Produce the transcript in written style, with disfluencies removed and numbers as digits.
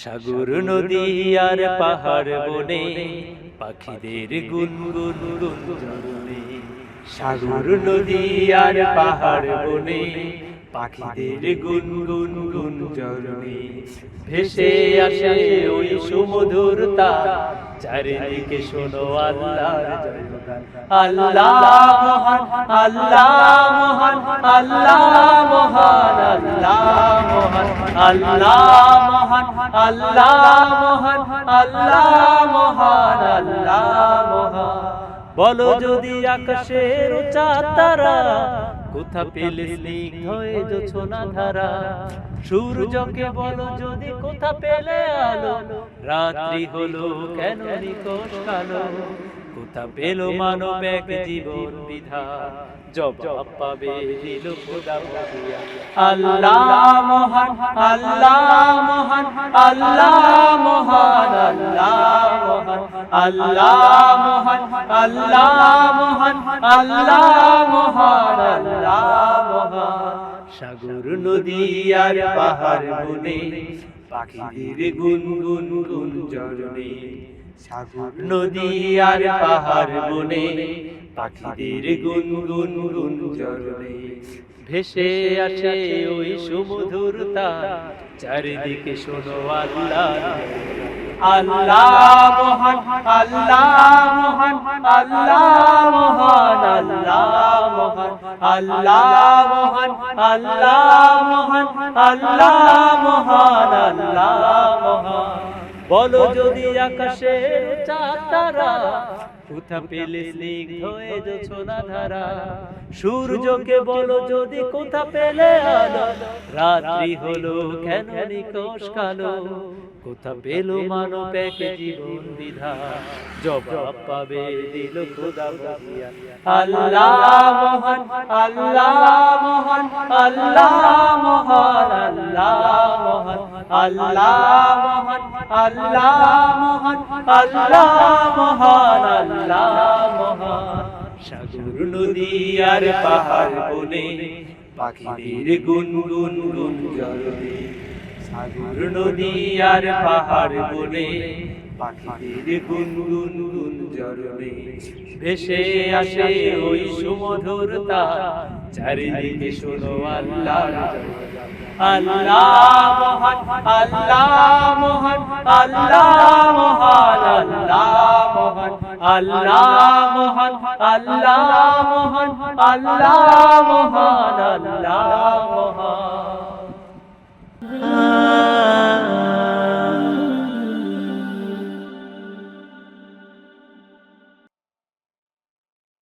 সাগর নদী আর পাহাড় বনে পাখিদের গুনগুন গুঞ্জনে। সাগর নদী আর পাহাড় বনে পাখিদের গুনগুন গুঞ্জনে। ভেসে আসে ওই সুমধুর তার, চারিদিকে শোনো আল্লাহর জয়গান। আল্লাহ মহান, আল্লাহ মহান, আল্লাহ মহান, আল্লাহ মহান, আল্লাহ মহান, আল্লাহ মহান, আল্লাহ মহান, আল্লাহ মহান। বলো যদি আকাশের উঁচা তারা, কোথা পেলে স্নিগ্ধ হয়ে জোছনা ধারা। সূর্যকে বলো যদি কোথা পেলে আলো, রাত্রি হলো কেন নিকষ কালো। কোথা পেল মানব এক জীবন বিধান, জবাব পাবে দিল খোদা বলিয়া। আল্লাহ মহান, আল্লাহ মহান, আল্লাহ মহান, আল্লাহ মহান, আল্লাহ মহান, আল্লাহ মহান, আল্লাহ মহান, আল্লাহ মহান। সাগর নদী আর পাহাড় বনে পাখিদের গুনগুন গুঞ্জনে। সাগর নদী আর পাহাড় বনে পাখিদের গুনগুন গুঞ্জনে। ভেসে আসে ওই সুমধুর তার, চারিদিকে শোনো আল্লাহ। আল্লাহ মহান, আল্লাহ মহান, আল্লাহ মহান, আল্লাহ মহান, আল্লাহ মহান, আল্লাহ মহান, আল্লাহ মহান, আল্লাহ মহান। বলো যদি আকাশের চাঁদ তারা, কোথা পেলে স্নিগ্ধ হয়ে জোছনা ধারা। সূর্যকে বলো যদি কোথা পেলে আলো, রাত্রি হলো কেন নিকষ কালো। কোথা পেল মানব এক জীবন বিধান, জবাব পাবে দিল খোদা বলিয়া। আল্লাহ মহান, আল্লাহ মহান, আল্লাহ মহান, আল্লাহ মহান, আল্লাহ মহান, আল্লাহ মহান, আল্লাহ মহান, আল্লাহ মহান। সাগর নদী আর পাহাড় বনে পাখিদের গুনগুন গুঞ্জনে। সাগর নদী আর পাহাড় বনে পাখিদের গুনগুন গুঞ্জনে। ভেসে আসে ওই সুমধুর তার, চারিদিকে শোনো আল্লাহর জয়গান। আল্লাহ মহান, আল্লাহ মহান, আল্লাহ মহান, আল্লাহ মহান, আল্লাহ মহান, আল্লাহ মহান, আল্লাহ মহান, আল্লাহ মহান।